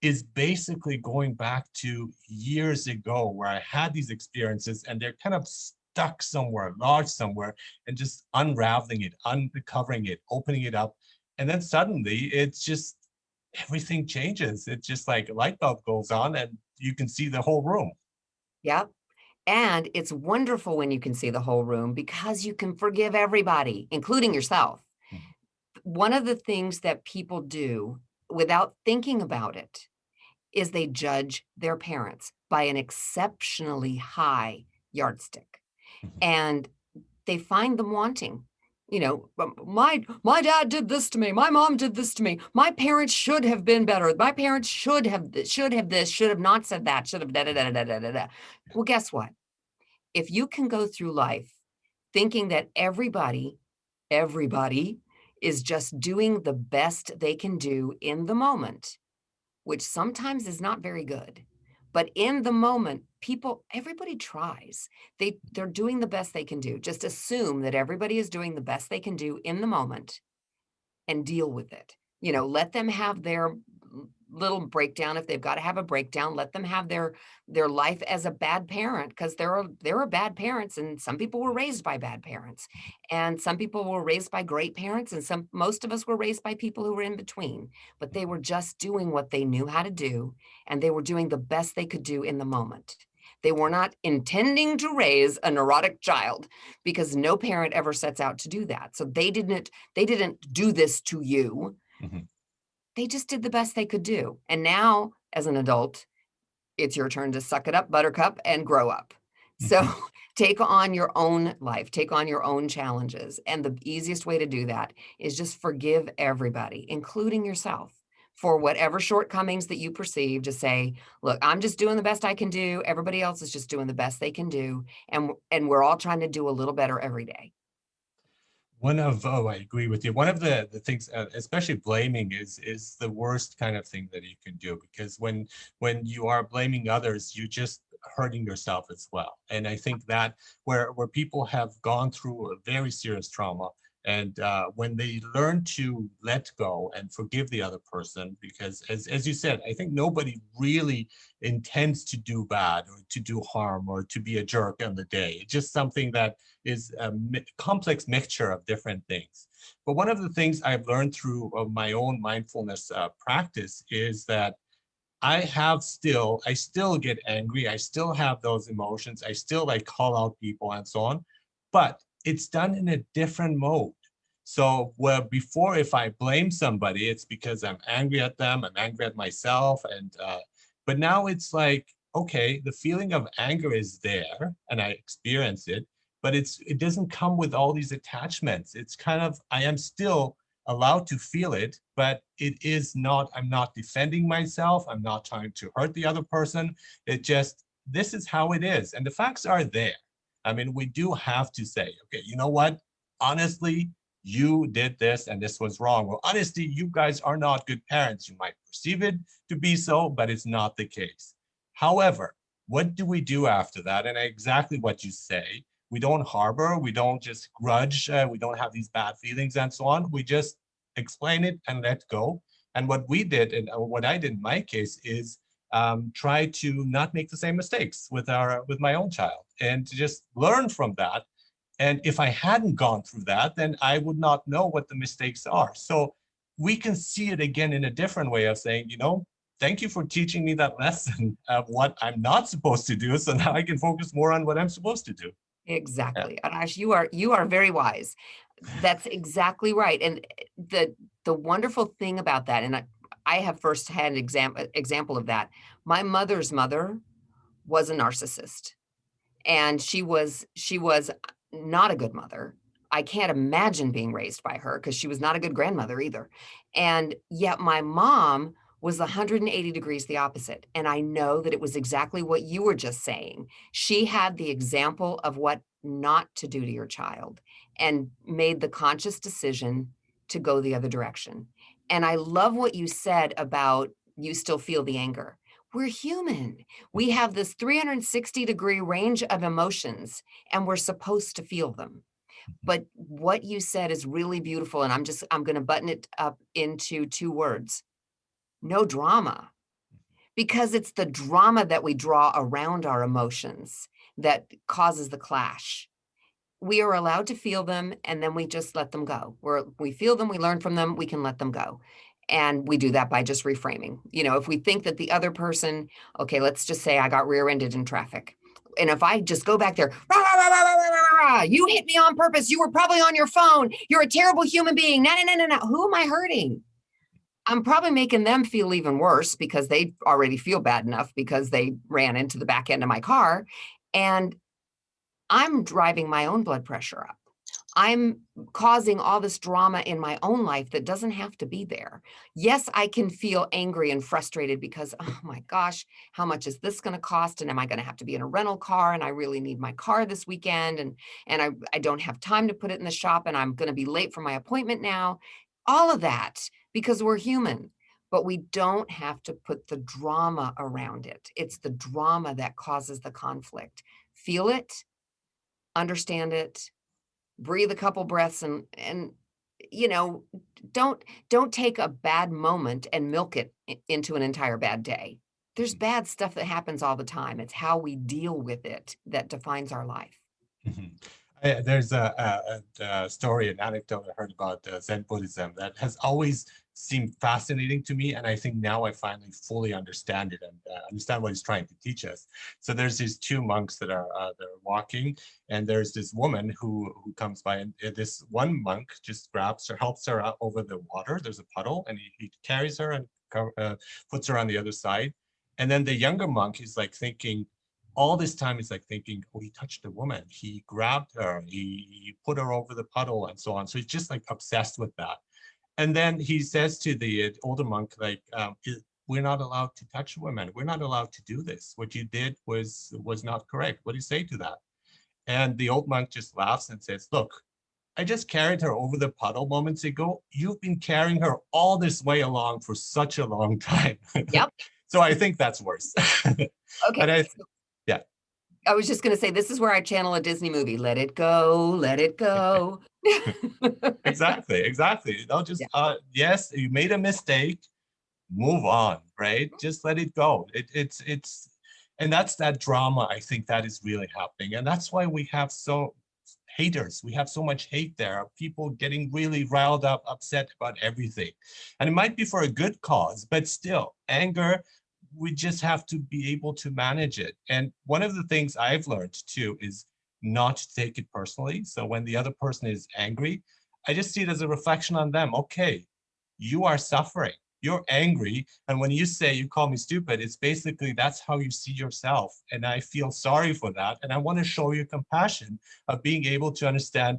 is basically going back to years ago where I had these experiences and they're kind of stuck somewhere, lodged somewhere, and just unraveling it, uncovering it, opening it up. And then suddenly it's just everything changes. It's just like a light bulb goes on and you can see the whole room. Yep. And it's wonderful when you can see the whole room because you can forgive everybody, including yourself. Mhm, One of the things that people do without thinking about it is they judge their parents by an exceptionally high yardstick. mhm, And they find them wanting. You know, my dad did this to me. My mom did this to me. My parents should have been better. My parents should have this, should have not said that, should have da da da da da da da. Well, guess what? If you can go through life thinking that everybody is just doing the best they can do in the moment, which sometimes is not very good. But in the moment, everybody tries. They're doing the best they can do. Just assume that everybody is doing the best they can do in the moment and deal with it. You know, let them have their little breakdown if they've got to have a breakdown. Let them have their life as a bad parent because there are bad parents, and some people were raised by bad parents, and some people were raised by great parents, and some most of us were raised by people who were in between. But they were just doing what they knew how to do, and they were doing the best they could do in the moment. They were not intending to raise a neurotic child because no parent ever sets out to do that. So they didn't do this to you. mhm, They just did the best they could do. And now, as an adult, it's your turn to suck it up, buttercup, and grow up. So mhm. take on your own life, take on your own challenges. And the easiest way to do that is just forgive everybody, including yourself, for whatever shortcomings that you perceive. To say, look, I'm just doing the best I can do. Everybody else is just doing the best they can do. And we're all trying to do a little better every day. I agree with you. One of the things, especially blaming, is the worst kind of thing that you can do because when you are blaming others, you're just hurting yourself as well. And I think that where people have gone through a very serious trauma, and when they learn to let go and forgive the other person, because as you said, I think nobody really intends to do bad or to do harm or to be a jerk on the day. It's just something that is a complex mixture of different things. But one of the things I've learned through my own mindfulness practice is that I still get angry. I still have those emotions. I still like call out people and so on, but it's done in a different mode. So where before, if I blame somebody, it's because I'm angry at them, I'm angry at myself, but now it's like, okay, the feeling of anger is there, and I experience it, but it doesn't come with all these attachments. It's kind of I am still allowed to feel it, but it is not, I'm not defending myself. I'm not trying to hurt the other person. It just, this is how it is. And the facts are there. I mean, we do have to say, okay, you know what? Honestly, you did this and this was wrong. Well, honestly, you guys are not good parents. You might perceive it to be so, but it's not the case. However, what do we do after that? And exactly what you say, we don't harbor, we don't just grudge, we don't have these bad feelings and so on. We just explain it and let go. And what we did, and what I did in my case, is try to not make the same mistakes with my own child, and to just learn from that. And if I hadn't gone through that, then I would not know what the mistakes are. So we can see it again in a different way of saying, thank you for teaching me that lesson of what I'm not supposed to do. So now I can focus more on what I'm supposed to do. Yeah. Exactly. Arash, you are very wise. That's exactly right. And the wonderful thing about that, and I have firsthand example of that. My mother's mother was a narcissist, and she was not a good mother. I can't imagine being raised by her because she was not a good grandmother either. And yet my mom was 180 degrees the opposite. And I know that it was exactly what you were just saying. She had the example of what not to do to your child and made the conscious decision to go the other direction. And I love what you said about you still feel the anger. We're human. We have this 360-degree range of emotions, and we're supposed to feel them. But what you said is really beautiful, and I'm going to button it up into two words: no drama. because it's the drama that we draw around our emotions that causes the clash. We are allowed to feel them, and then we just let them go. We feel them, we learn from them, we can let them go. And we do that by just reframing. If we think that the other person, okay, let's just say I got rear-ended in traffic. And if I just go back there, rah, rah, rah, rah, rah, rah, rah, you hit me on purpose. You were probably on your phone. You're a terrible human being. No, no, no, no, no. Who am I hurting? I'm probably making them feel even worse because they already feel bad enough because they ran into the back end of my car. And I'm driving my own blood pressure up. I'm causing all this drama in my own life that doesn't have to be there. Yes, I can feel angry and frustrated because, oh my gosh, how much is this going to cost? And am I going to have to be in a rental car? And I really need my car this weekend. And I don't have time to put it in the shop. And I'm going to be late for my appointment now. All of that because we're human. But we don't have to put the drama around it. It's the drama that causes the conflict. Feel it, understand it, breathe a couple breaths, and you know don't take a bad moment and milk it into an entire bad day. There's bad stuff that happens all the time. It's how we deal with it that defines our life. Mhm. There's a story, an anecdote I heard about Zen Buddhism that has always seemed fascinating to me, and I think now I finally fully understand it and understand what he's trying to teach us. So there's these two monks that are they're walking, and there's this woman who comes by, and this one monk just grabs her, helps her out over the water. There's a puddle, and he carries her and puts her on the other side. And then the younger monk is like thinking, all this time he's like thinking, oh, he touched a woman, he grabbed her, he put her over the puddle and so on. So he's just like obsessed with that. And then he says to the older monk, like, we're not allowed to touch women, we're not allowed to do this, what you did was not correct. What do you say to that? And the old monk just laughs and says, look, I just carried her over the puddle moments ago. You've been carrying her all this way along for such a long time. Yep. So I think that's worse. Okay. And yeah. I was just going to say, this is where I channel a Disney movie. Let it go, let it go. Exactly, exactly. Don't just Yeah. yes, you made a mistake, move on, right? Just let it go. It's and that's that drama, I think, that is really happening. And that's why we have so haters. We have so much hate there. People getting really riled up, upset about everything. And it might be for a good cause, but still, anger, we just have to be able to manage it. And one of the things I've learned too is not to take it personally. So when the other person is angry, I just see it as a reflection on them. Okay, you are suffering. You're angry. And when you say you call me stupid, it's basically that's how you see yourself. And I feel sorry for that. And I want to show you compassion of being able to understand,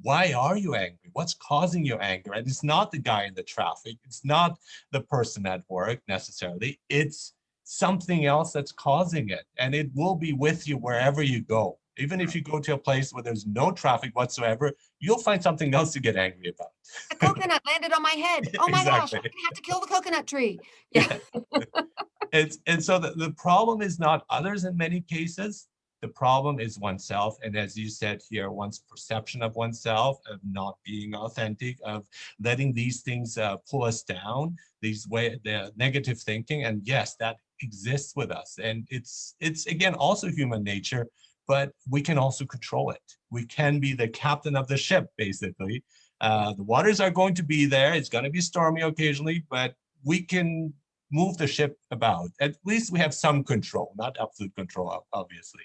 why are you angry? What's causing your anger? And it's not the guy in the traffic. It's not the person at work necessarily. It's something else that's causing it. And it will be with you wherever you go. Even if you go to a place where there's no traffic whatsoever, you'll find something else to get angry A about. coconut landed on my head. Oh my gosh, I'm Exactly. gonna have to kill the coconut tree. Yeah. Yeah. And so the problem is not others in many cases. The problem is oneself. And as you said here, one's perception of oneself, of not being authentic, of letting these things pull us down, the negative thinking. And yes, that exists with us. And it's again also human nature, but we can also control it. We can be the captain of the ship, basically. The waters are going to be there. It's going to be stormy occasionally, but we can move the ship about. At least we have some control, not absolute control, obviously.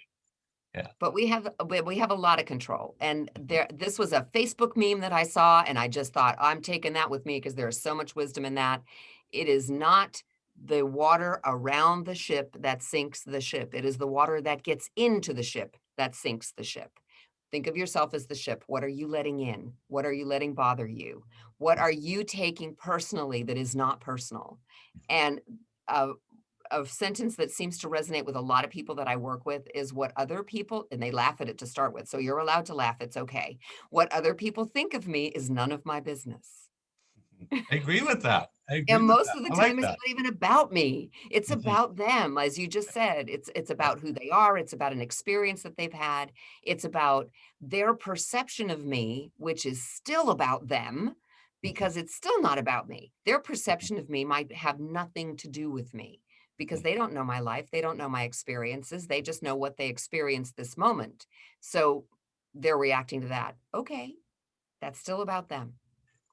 Yeah. But we have a lot of control. And this was a Facebook meme that I saw, and I just thought, I'm taking that with me because there's so much wisdom in that. It is not the water around the ship that sinks the ship. It is the water that gets into the ship that sinks the ship. Think of yourself as the ship. What are you letting in? What are you letting bother you? What are you taking personally that is not personal? And uh, a sentence that seems to resonate with a lot of people that I work with is what other people, and they laugh at it to start with. So you're allowed to laugh. It's okay. What other people think of me is none of my business. I agree with that. I agree And with most that. of the I time like it's that. not even about me. It's Mhm. about them. As you just said, it's Yeah. about who they are. It's about an experience that they've had. It's about their perception of me, which is still about them Mhm. because it's still not about me. Their perception of me might have nothing to do with me. because they don't know my life. They don't know my experiences. They just know what they experienced this moment. So they're reacting to that. Okay, that's still about them.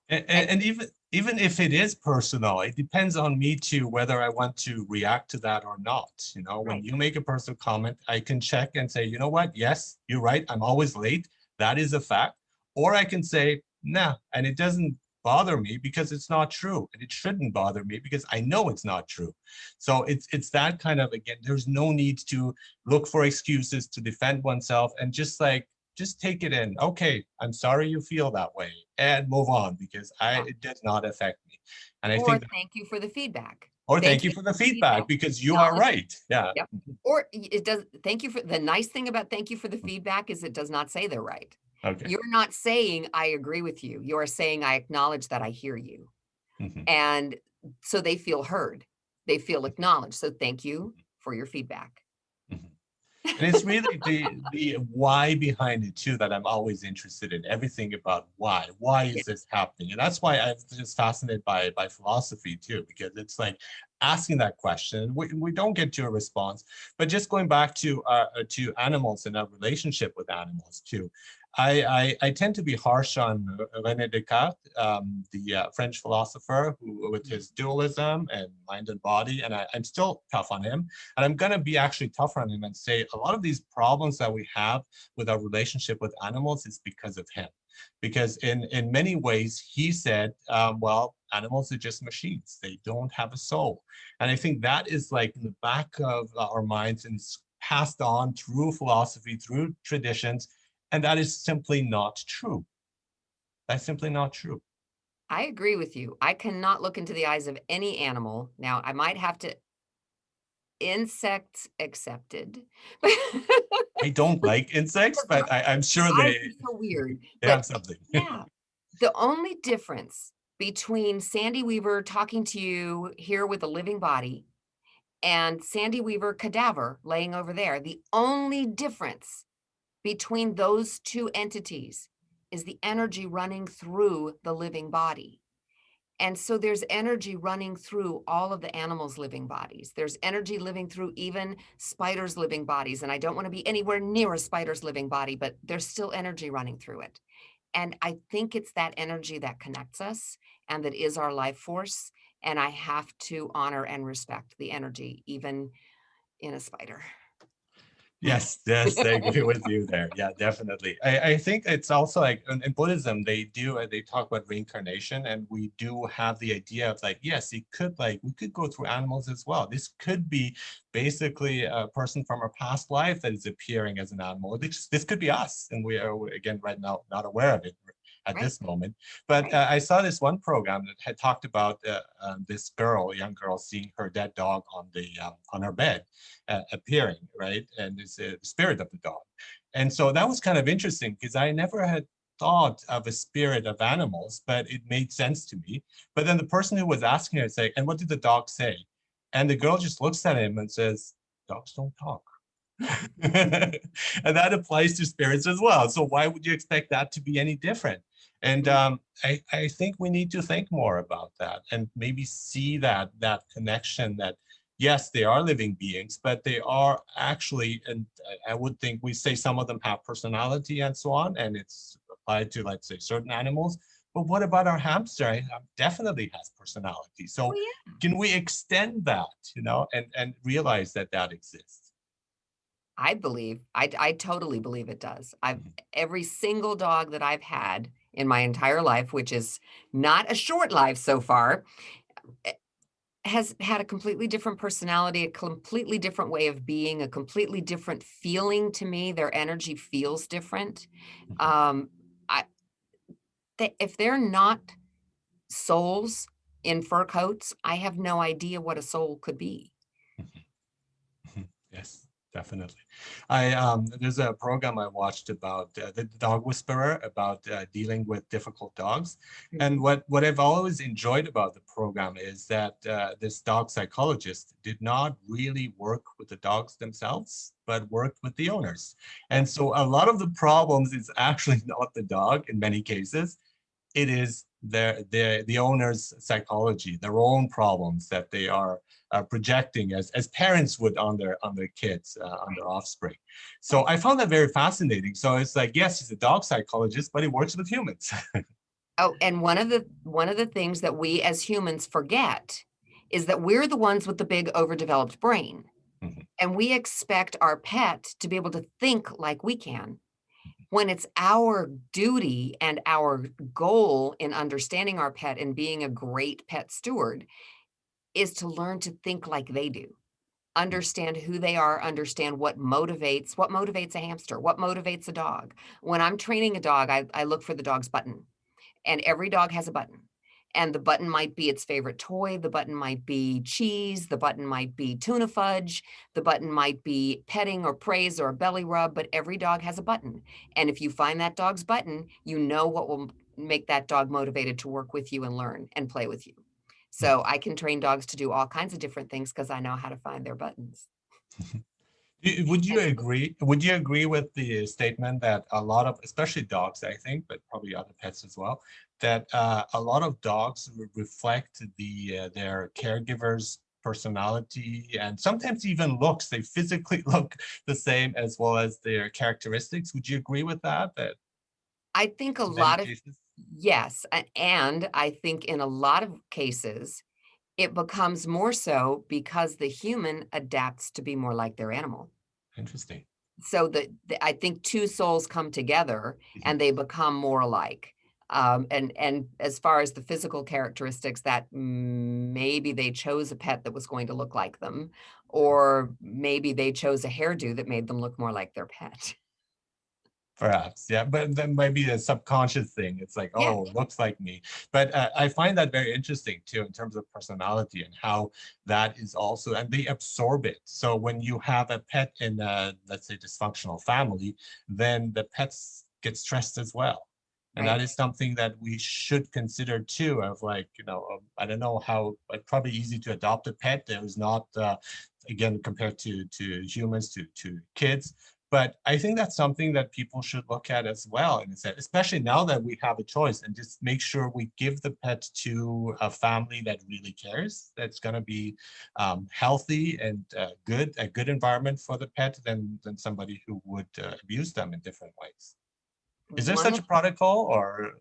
And And even if it is personal, it depends on me too, whether I want to react to that or not. You know, when right. you make a personal comment, I can check and say, you know what? Yes, you're right. I'm always late. That is a fact. Or I can say, nah, and it doesn't bother me because it's not true. And it shouldn't bother me because I know it's not true. So it's that kind of, again, there's no need to look for excuses to defend oneself and just take it in. Okay, I'm sorry you feel that way, and move on because Yeah. it does not affect me. And I Or think, thank you for the feedback. or thank Thank you you for for the the feedback. feedback because you are Acknowledge. right. Yeah. Yep. Or it does, thank you for the nice thing about thank you for the feedback is it does not say they're right. Okay. You're not saying I agree with you. You're saying I acknowledge that I hear you. Mhm. And so they feel heard. They feel acknowledged. So thank you for your feedback. Mhm. And it's really the why behind it too that I'm always interested in. Everything about why. Why Yeah. is this happening? And that's why I'm just fascinated by philosophy too, because it's like asking that question. We don't get to a response, but just going back to animals and our relationship with animals too. I tend to be harsh on René Descartes, the French philosopher who, with his dualism and mind and body, and I'm still tough on him. And I'm going to be actually tougher on him and say a lot of these problems that we have with our relationship with animals is because of him. Because in many ways, he said, well, animals are just machines. They don't have a soul. And I think that is like in the back of our minds and it's passed on through philosophy, through traditions. And that is simply not true. That's simply not true. I agree with you. I cannot look into the eyes of any animal. Now, I might have to insects accepted. I don't like insects, Their but I'm sure eyes are so weird. they But have something. yeah, the only difference between Sandy Weaver talking to you here with a living body and Sandy Weaver cadaver laying over there, the only difference between those two entities is the energy running through the living body. And so there's energy running through all of the animals' living bodies. There's energy living through even spiders' living bodies. And I don't want to be anywhere near a spider's living body, but there's still energy running through it. And I think it's that energy that connects us and that is our life force. And I have to honor and respect the energy, even in a spider. Yes, yes, I agree with you there. Yeah, definitely. I think it's also like in Buddhism, they talk about reincarnation, and we do have the idea of like, yes, it could like we could go through animals as well. This could be basically a person from our past life that is appearing as an animal. This could be us, and we are again right now not aware of it at Right, this moment. But right. I saw this one program that had talked about this girl, a young girl, seeing her dead dog on her bed appearing, right? And it's the spirit of the dog. And so that was kind of interesting because I never had thought of a spirit of animals, but it made sense to me. But then the person who was asking her say, and what did the dog say? And the girl just looks at him and says, dogs don't talk. And that applies to spirits as well. So why would you expect that to be any different? And I think we need to think more about that and maybe see that connection that yes, they are living beings, but they are actually, and I would think we say some of them have personality and so on, and it's applied to, let's say, certain animals. But what about our hamster? Definitely has personality. Oh, So yeah. can we extend that, and realize that that exists? I totally believe it does. Mhm. Every single dog that I've had in my entire life, which is not a short life so far, eh, has had a completely different personality, a completely different way of being, a completely different feeling to me. Their energy feels different. Mhm. Um, I if they're not souls in fur coats, I have no idea what a soul could be. Mhm. Mhm. Yes, definitely. There's a program I watched about the dog whisperer about dealing with difficult dogs. And Mhm. what I've always enjoyed about the program is that this dog psychologist did not really work with the dogs themselves, but worked with the owners. Yep. And so a lot of the problems is actually not the dog in many cases. It is the owner's psychology, their own problems that they are projecting as parents would on their kids, on their offspring. So I found that very fascinating. So it's like, yes, he's a dog psychologist, but he works with humans. Oh, and one of the things that we as humans forget is that we're the ones with the big overdeveloped brain. Mhm. And we expect our pet to be able to think like we can, when it's our duty and our goal in understanding our pet and being a great pet steward is to learn to think like they do. Understand who they are, understand what motivates a hamster, what motivates a dog. When I'm training a dog, I look for the dog's button, and every dog has a button. And the button might be its favorite toy, the button might be cheese, the button might be tuna fudge, the button might be petting or praise or a belly rub, but every dog has a button. And if you find that dog's button, you know what will make that dog motivated to work with you and learn and play with you. So I can train dogs to do all kinds of different things because I know how to find their buttons. Would you agree? Would you agree with the statement that a lot of, especially dogs, I think, but probably other pets as well, that a lot of dogs reflect their caregivers' personality and sometimes even looks. They physically look the same as well as their characteristics. Would you agree with that? That I think a in many lot of, cases. yes, and I think in a lot of cases, it becomes more so because the human adapts to be more like their animal. Interesting. So I think two souls come together Mhm. and they become more alike. And as far as the physical characteristics, that maybe they chose a pet that was going to look like them, or maybe they chose a hairdo that made them look more like their pet. Perhaps, yeah, but that might be a subconscious thing. It's like, Yeah. oh, looks like me. But I find that very interesting too, in terms of personality and how that is also, and they absorb it. So when you have a pet in a, let's say, dysfunctional family, then the pets get stressed as well. And that Right. is something that we should consider too, of like, I don't know how, but probably easy to adopt a pet. There's not, again, compared to humans, to kids, but I think that's something that people should look at as well. And it's especially now that we have a choice, and just make sure we give the pet to a family that really cares, that's going to be healthy and good, a good environment for the pet than somebody who would abuse them in different ways. Is there One such of a protocol, or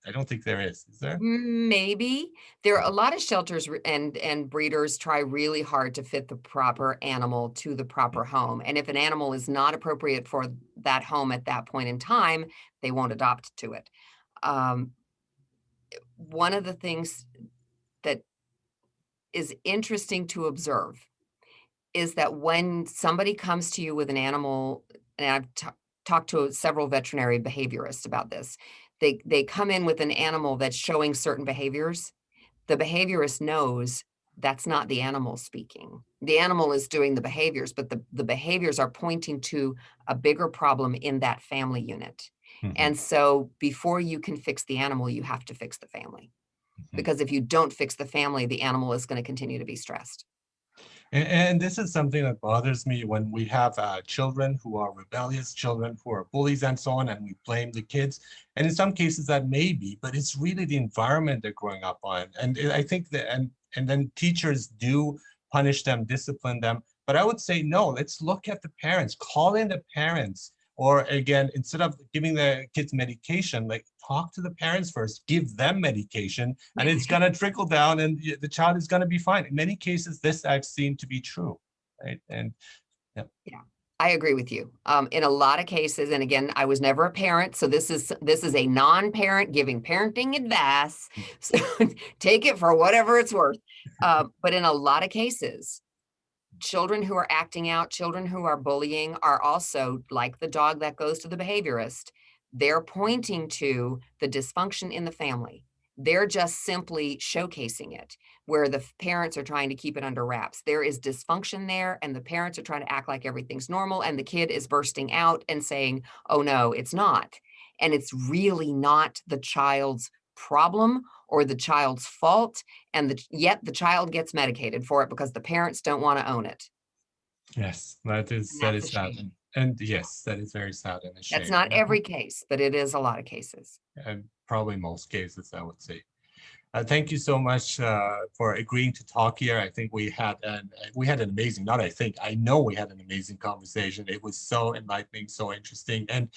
I don't think there is. Is there? Maybe. There are a lot of shelters and breeders try really hard to fit the proper animal to the proper home. And if an animal is not appropriate for that home at that point in time, they won't adopt to it. Um, One of the things that is interesting to observe is that when somebody comes to you with an animal, and talked to several veterinary behaviorists about this, they come in with an animal that's showing certain behaviors. The behaviorist knows that's not the animal speaking. The animal is doing the behaviors, but the behaviors are pointing to a bigger problem in that family unit. Mhm, And so before you can fix the animal, you have to fix the family. mhm. Because if you don't fix the family, the animal is going to continue to be stressed. And this is something that bothers me when we have children who are rebellious, children who are bullies and so on, and we blame the kids. And in some cases that may be, but it's really the environment they're growing up on. And I think that, and then teachers do punish them, discipline them. But I would say, no, let's look at the parents, call in the parents. Or again, instead of giving the kids medication, like talk to the parents first, give them medication, and it's going to trickle down and the child is going to be fine. In many cases, this I've seen to be true, right? And yeah. Yeah, I agree with you. In a lot of cases, and again, I was never a parent, so this is a non-parent giving parenting advice. So take it for whatever it's worth. But in a lot of cases, children who are acting out, children who are bullying are also like the dog that goes to the behaviorist. They're pointing to the dysfunction in the family. They're just simply showcasing it where the parents are trying to keep it under wraps. There is dysfunction there, and the parents are trying to act like everything's normal, and the kid is bursting out and saying, oh no, it's not. And it's really not the child's problem or the child's fault, and yet the child gets medicated for it because the parents don't want to own it. Yes, And that that's a is sad, shame. and yes, that is very sad and a That's shame. not And I every hope, case, but it is a lot of cases. and probably most cases, I would say. Thank you so much for agreeing to talk here. I think we had an amazing, not I think, I know we had an amazing conversation. It was so enlightening, so interesting. And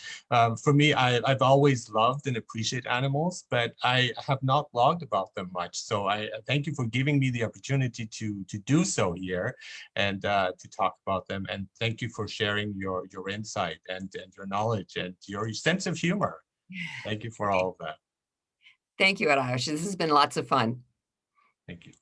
for me, I've always loved and appreciate animals, but I have not blogged about them much. So I thank you for giving me the opportunity to do so here and to talk about them. And thank you for sharing your insight and your knowledge and your sense of humor. Thank you for all of that. Thank you, Arash. This has been lots of fun. Thank you.